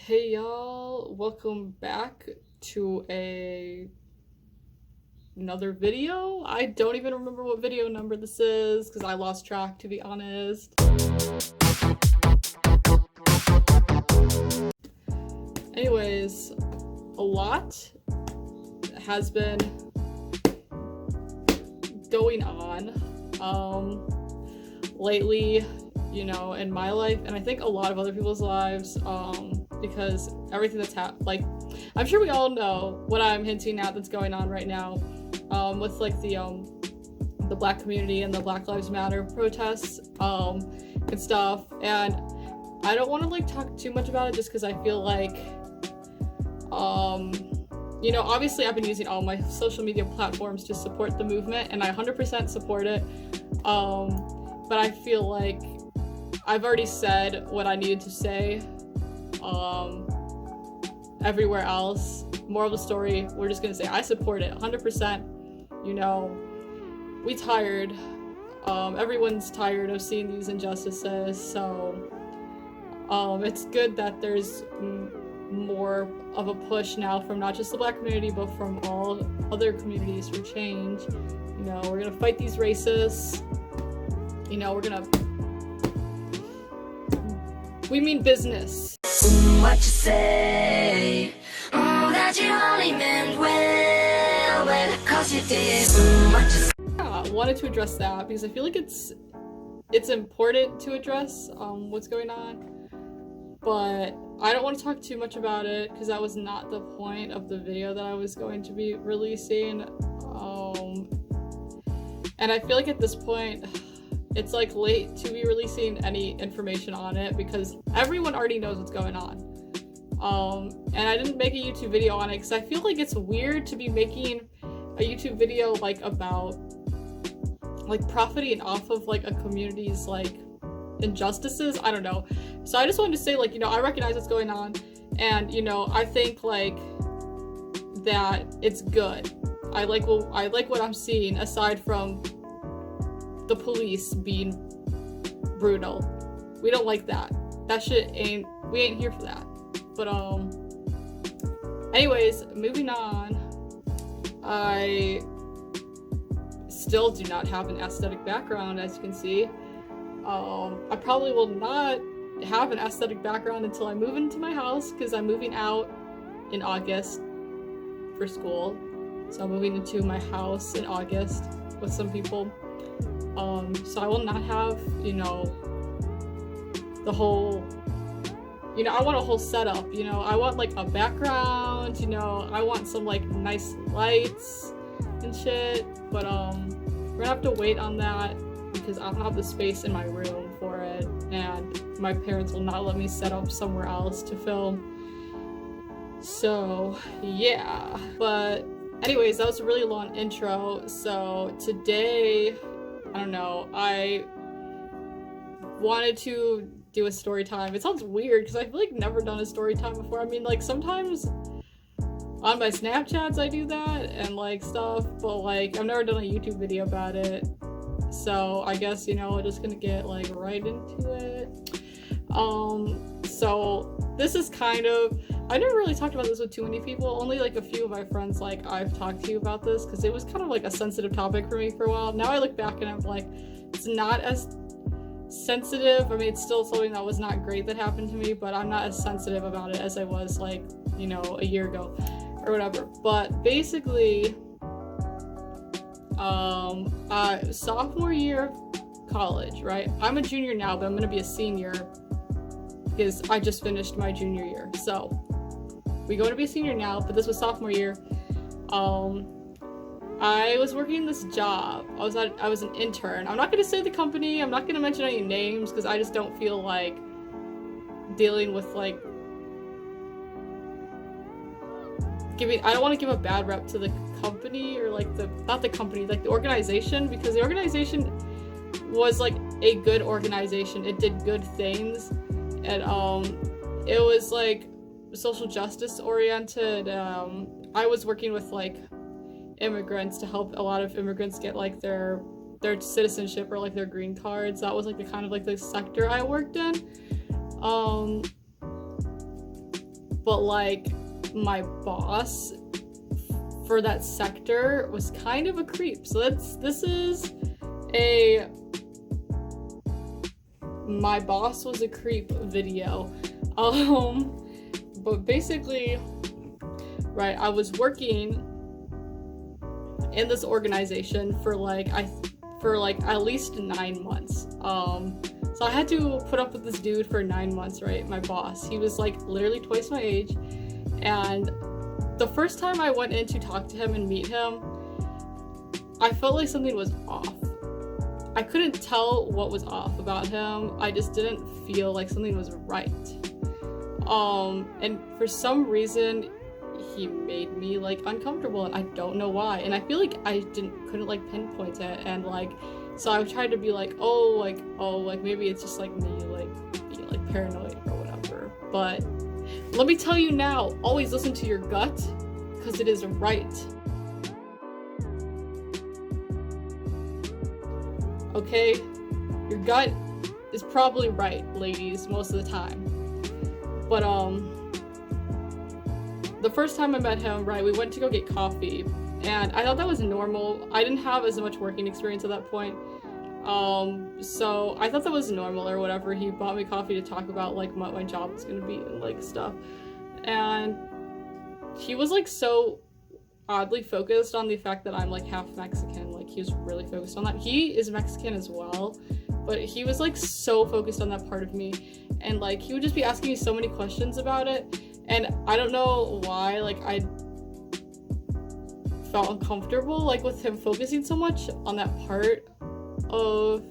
Hey y'all, welcome back to another video. I don't even remember what video number this is because I lost track, to be honest. Anyways, a lot has been going on lately, in my life, and I think a lot of other people's lives, because everything that's I'm sure we all know what I'm hinting at that's going on right now, with like the Black community and the Black Lives Matter protests, and stuff. And I don't want to like talk too much about it just because I feel like, obviously I've been using all my social media platforms to support the movement, and I 100% support it. But I feel like I've already said what I needed to say. Everywhere else, moral of the story, we're just gonna say I support it 100%. We tired. Everyone's tired of seeing these injustices, so it's good that there's more of a push now from not just the Black community, but from all other communities for change. We're gonna fight these racists. We mean business. What you say? That you only meant well, cause you did. What you say? Yeah, I wanted to address that because I feel like it's important to address what's going on, but I don't want to talk too much about it because that was not the point of the video that I was going to be releasing. And I feel like at this point it's like late to be releasing any information on it because everyone already knows what's going on. And I didn't make a YouTube video on it because I feel like it's weird to be making a YouTube video like about like profiting off of like a community's like injustices. I don't know. So I just wanted to say, like, I recognize what's going on, and I think like that it's good. I like what I'm seeing, aside from the police being brutal. We don't like that. That shit we ain't here for that. But anyways, moving on. I still do not have an aesthetic background, as you can see. I probably will not have an aesthetic background until I move into my house, because I'm moving out in August for school. So I'm moving into my house in August with some people. So I will not have, the whole, I want a whole setup, I want like a background, I want some like nice lights and shit, but we're gonna have to wait on that because I don't have the space in my room for it, and my parents will not let me set up somewhere else to film. So yeah, but anyways, that was a really long intro. So today, I don't know, I wanted to do a story time. It sounds weird because I feel like I've never done a story time before. I mean, like, sometimes on my Snapchats I do that and like stuff, but like I've never done a YouTube video about it. So I guess, we're just gonna get like right into it. So this is kind of, I never really talked about this with too many people. Only like a few of my friends like I've talked to about this because it was kind of like a sensitive topic for me for a while. Now I look back and I'm like, it's not as sensitive. I mean, it's still something that was not great that happened to me, but I'm not as sensitive about it as I was like, a year ago or whatever. But basically, sophomore year of college, right? I'm a junior now, but I'm gonna be a senior because I just finished my junior year. So we go to be a senior now, but this was sophomore year. I was working this job. I was an intern. I'm not gonna say the company. I'm not gonna mention any names because I just don't feel like dealing with like I don't want to give a bad rep to the company, or like not the company, like the organization, because the organization was like a good organization. It did good things, and it was like social justice oriented. I was working with like immigrants to help a lot of immigrants get like their citizenship or like their green cards. That was like the kind of like the sector I worked in. but like my boss for that sector was kind of a creep. So this is a my boss was a creep video. But basically, right, I was working in this organization for like at least 9 months. So I had to put up with this dude for 9 months, right? My boss. He was like literally twice my age. And the first time I went in to talk to him and meet him, I felt like something was off. I couldn't tell what was off about him. I just didn't feel like something was right. And for some reason, he made me like uncomfortable, and I don't know why. And I feel like I couldn't like pinpoint it, and like, so I tried to be like, oh, maybe it's just like me like being like paranoid or whatever. But let me tell you now, always listen to your gut, because it is right. Okay? Your gut is probably right, ladies, most of the time. But the first time I met him, right, we went to go get coffee, and I thought that was normal. I didn't have as much working experience at that point. So I thought that was normal or whatever. He bought me coffee to talk about like what my job was gonna be and like stuff. And he was like so oddly focused on the fact that I'm like half Mexican. Like he was really focused on that. He is Mexican as well, but he was like so focused on that part of me. And like he would just be asking me so many questions about it. And I don't know why, like I felt uncomfortable like with him focusing so much on that part of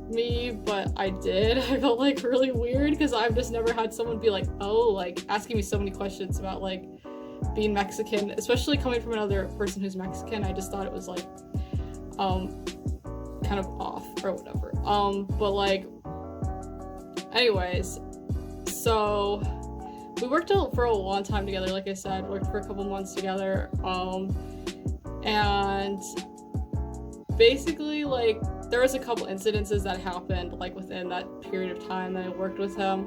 me, but I did. I felt like really weird because I've just never had someone be like, oh, like asking me so many questions about like being Mexican, especially coming from another person who's Mexican. I just thought it was like kind of off or whatever. But like anyways, so we worked for a long time together. Like I said, worked for a couple months together. And basically like there was a couple incidences that happened like within that period of time that I worked with him.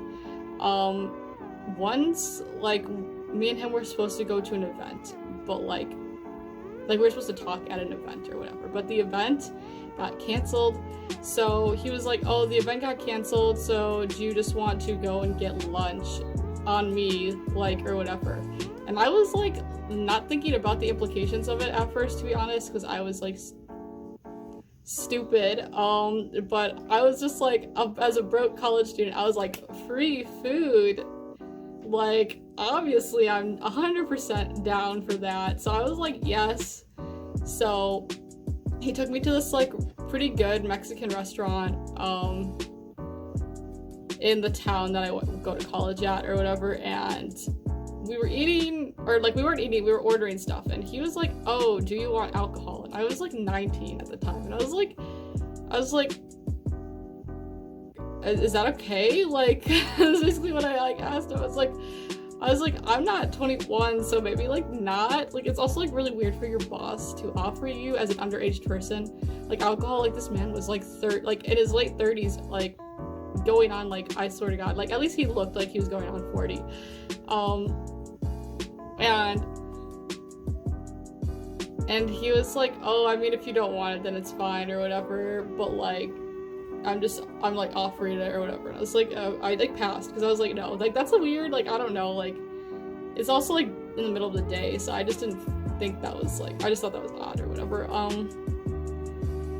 Once like me and him were supposed to go to an event, but like we were supposed to talk at an event or whatever, but the event got canceled. So he was like, oh, the event got canceled, so do you just want to go and get lunch on me, like, or whatever? And I was like not thinking about the implications of it at first, to be honest, because I was like stupid. But I was just like, as a broke college student, I was like, free food, like obviously I'm 100% down for that. So I was like, yes. So he took me to this like pretty good Mexican restaurant in the town that I go to college at or whatever, and we were eating, or like we weren't eating, we were ordering stuff, and he was like, oh, do you want alcohol? And I was like 19 at the time, and I was like is that okay? Like that's basically what I like asked him. I was like I'm not 21, so maybe like not. Like it's also like really weird for your boss to offer you as an underage person like alcohol. Like this man was like like in his late 30s, like going on, like I swear to God, like at least he looked like he was going on 40. And he was like, oh, I mean, if you don't want it, then it's fine or whatever, but like I'm like offering it or whatever. And I was like, I like passed because I was like, no, like that's a weird, like I don't know, like it's also like in the middle of the day, so I just didn't think that was like, I just thought that was odd or whatever.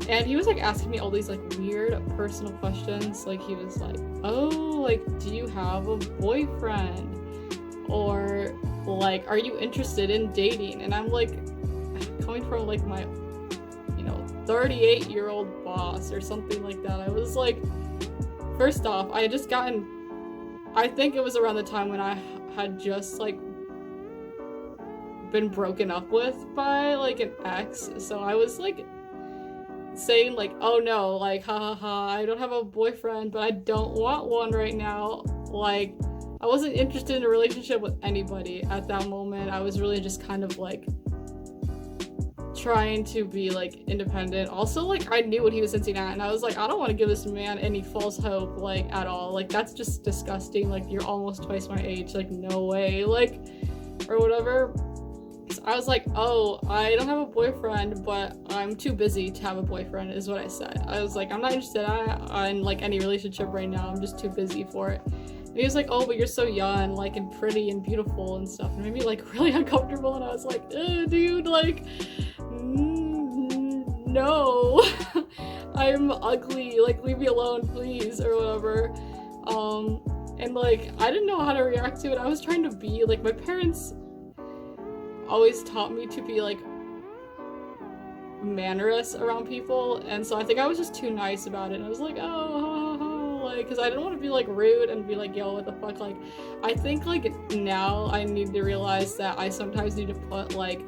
And he was like asking me all these like weird personal questions. Like he was like, oh, like do you have a boyfriend, or like are you interested in dating? And I'm like, coming from like my 38-year-old boss or something like that, I was like, first off, I had just gotten, I think it was around the time when I had just like been broken up with by like an ex, so I was like saying like, oh no, like ha ha ha, I don't have a boyfriend, but I don't want one right now. Like I wasn't interested in a relationship with anybody at that moment. I was really just kind of like trying to be like independent. Also, like, I knew what he was hinting at, and I was like, I don't want to give this man any false hope, like, at all. Like, that's just disgusting. Like, you're almost twice my age, like, no way, like, or whatever. So I was like, oh, I don't have a boyfriend, but I'm too busy to have a boyfriend, is what I said. I was like, I'm not interested in like any relationship right now. I'm just too busy for it. And he was like, oh, but you're so young, like, and pretty and beautiful and stuff. And it made me like really uncomfortable, and I was like, dude, like, no. I'm ugly, like, leave me alone, please, or whatever. And like, I didn't know how to react to it. I was trying to be like, my parents always taught me to be like mannerous around people, and so I think I was just too nice about it, and I was like, oh, like, because I didn't want to be like rude and be like, yo, what the fuck. Like, I think like now I need to realize that I sometimes need to put like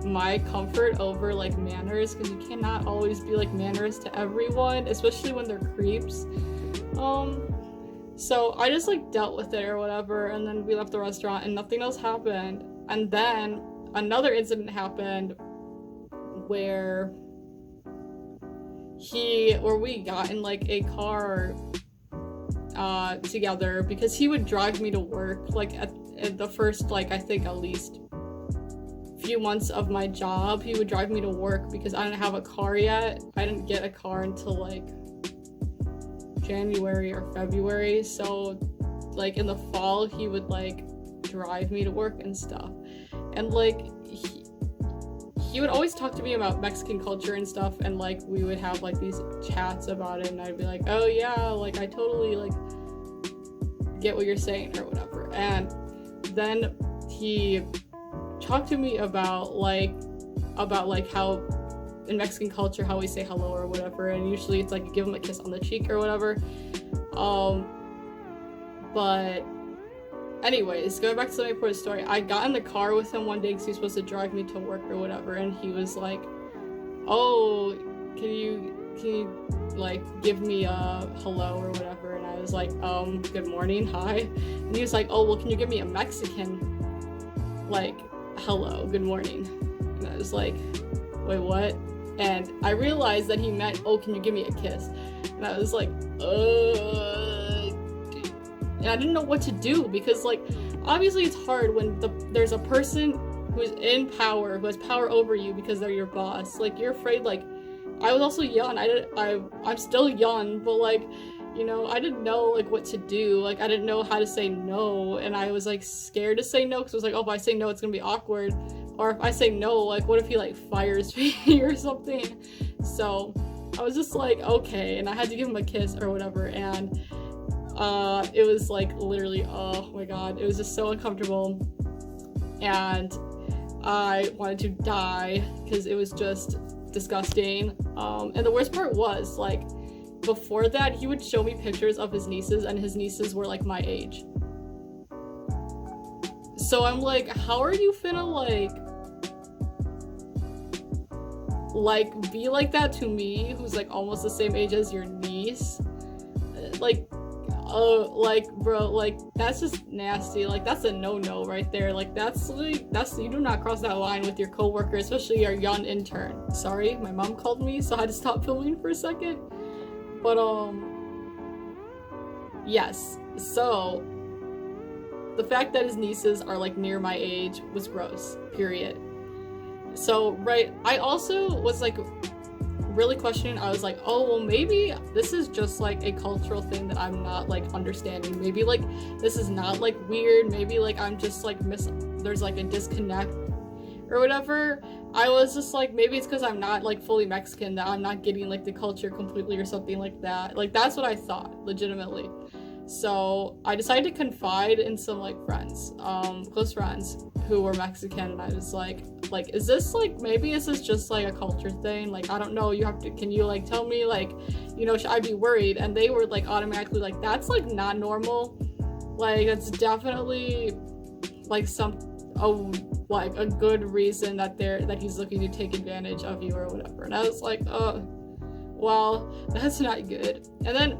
my comfort over like manners, because you cannot always be like manners to everyone, especially when they're creeps. So I just like dealt with it or whatever, and then we left the restaurant and nothing else happened. And then another incident happened where we got in like a car together, because he would drive me to work like at the first, like, I think at least few months of my job. He would drive me to work because I didn't have a car yet. I didn't get a car until like January or February, so like in the fall he would like drive me to work and stuff. And like he would always talk to me about Mexican culture and stuff, and like we would have like these chats about it, and I'd be like, oh yeah, like I totally like get what you're saying or whatever. And then he talked to me about like how in Mexican culture how we say hello or whatever, and usually it's like you give him a kiss on the cheek or whatever. But anyways, going back to the main part of the story, I got in the car with him one day because he was supposed to drive me to work or whatever, and he was like, oh, can you like give me a hello or whatever? And I was like, good morning, hi. And he was like, oh, well, can you give me a Mexican like hello, good morning? And I was like, wait, what? And I realized that he meant, oh, can you give me a kiss? And I was like, and I didn't know what to do, because like obviously it's hard when there's a person who is in power, who has power over you because they're your boss. Like, you're afraid. Like, I was also young. I'm still young, but like, you know, I didn't know like what to do. Like, I didn't know how to say no, and I was like scared to say no, because I was like, oh, if I say no, it's gonna be awkward. Or if I say no, like, what if he like fires me or something? So I was just like, okay, and I had to give him a kiss or whatever, and it was like literally, oh my god, it was just so uncomfortable, and I wanted to die because it was just disgusting. And the worst part was, like, before that he would show me pictures of his nieces, and his nieces were like my age. So I'm like, how are you finna like be like that to me, who's like almost the same age as your niece? Like, like, bro, like, that's just nasty. Like, that's a no-no right there. Like, that's you do not cross that line with your coworker, especially your young intern. Sorry, my mom called me, so I had to stop filming for a second. But yes, so the fact that his nieces are like near my age was gross, period. So, right, I also was like really questioning. I was like, oh, well, maybe this is just like a cultural thing that I'm not like understanding. Maybe like this is not like weird. Maybe like I'm just like there's like a disconnect or whatever. I was just like, maybe it's because I'm not like fully Mexican that I'm not getting like the culture completely or something like that. Like, that's what I thought, legitimately. So I decided to confide in some like friends, close friends who were Mexican, and I was like, is this like, maybe this is just like a culture thing? Like, I don't know, can you like tell me, like, you know, should I be worried? And they were like automatically like, that's like not normal. Like, it's definitely like like a good reason that he's looking to take advantage of you or whatever. And I was like, oh, well, that's not good. And then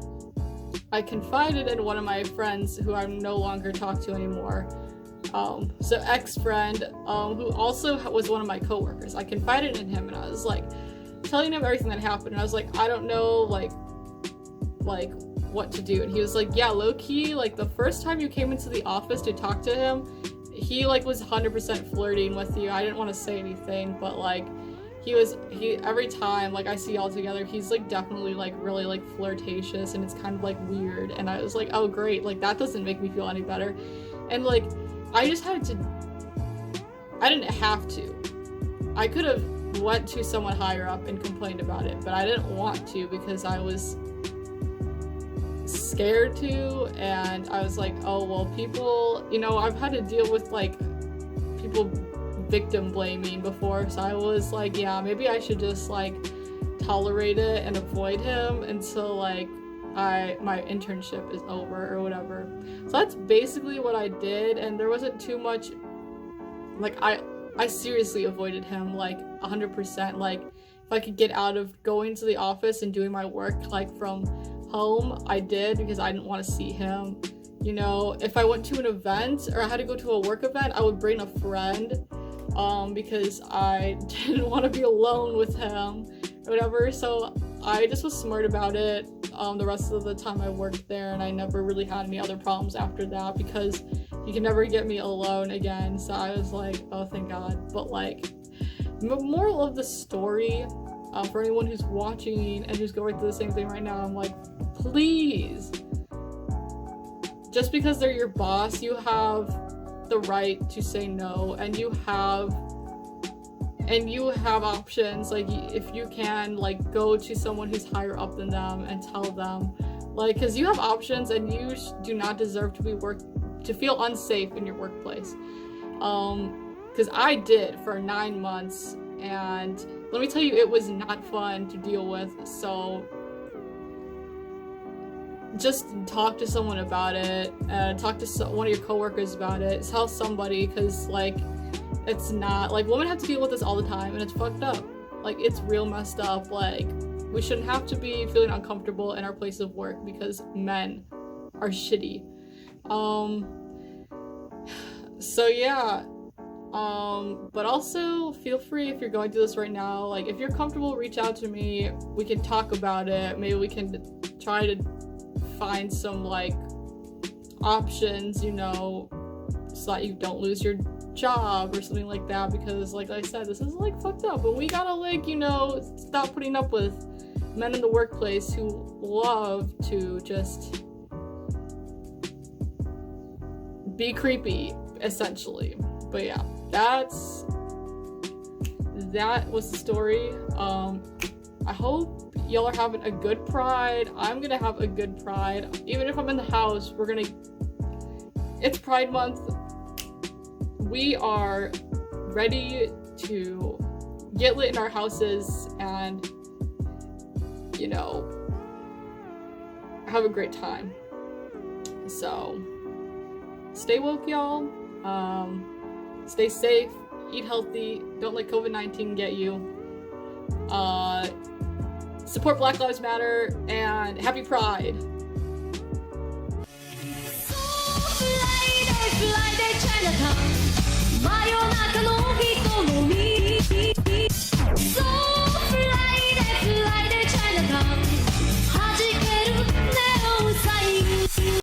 I confided in one of my friends who I no longer talk to anymore, So ex-friend, who also was one of my coworkers. I confided in him and I was like telling him everything that happened, and I was like, I don't know like what to do. And he was like, yeah, low-key, like the first time you came into the office to talk to him, he like was 100% flirting with you. I didn't want to say anything, but like he every time like I see y'all together, he's like definitely like really like flirtatious, and it's kind of like weird. And I was like, oh great, like that doesn't make me feel any better. And like I didn't have to. I could have went to someone higher up and complained about it, but I didn't want to because I was scared to, and I was like, oh well, people, you know, I've had to deal with like people victim blaming before, so I was like, yeah, maybe I should just like tolerate it and avoid him until like my internship is over or whatever. So that's basically what I did, and there wasn't too much, like I seriously avoided him like 100%. Like if I could get out of going to the office and doing my work like from home, I did, because I didn't want to see him. You know, if I went to an event or I had to go to a work event, I would bring a friend, because I didn't want to be alone with him or whatever. So I just was smart about it the rest of the time I worked there, and I never really had any other problems after that, because you can never get me alone again. So I was like, oh thank God. But like, the moral of the story, for anyone who's watching and who's going through the same thing right now, I'm like, please, just because they're your boss, you have the right to say no, and you have options. Like if you can like go to someone who's higher up than them and tell them, like, because you have options, and you do not deserve to feel unsafe in your workplace. Because I did for 9 months, and let me tell you, it was not fun to deal with. So just talk to someone about it, talk to one of your coworkers about it, tell somebody, because like it's not like, women have to deal with this all the time, and it's fucked up. Like it's real messed up. Like we shouldn't have to be feeling uncomfortable in our place of work because men are shitty. So yeah, but also feel free, if you're going through this right now, like if you're comfortable, reach out to me, we can talk about it. Maybe we can try to find some like options, you know, so that you don't lose your job or something like that, because like I said, this is like fucked up, but we gotta like, you know, stop putting up with men in the workplace who love to just be creepy, essentially. But yeah, that was the story. I hope y'all are having a good Pride. I'm gonna have a good Pride. Even if I'm in the house, it's Pride Month. We are ready to get lit in our houses and, you know, have a great time. So stay woke, y'all. Stay safe, eat healthy, don't let COVID-19 get you. Support Black Lives Matter, and happy Pride. Chinatown.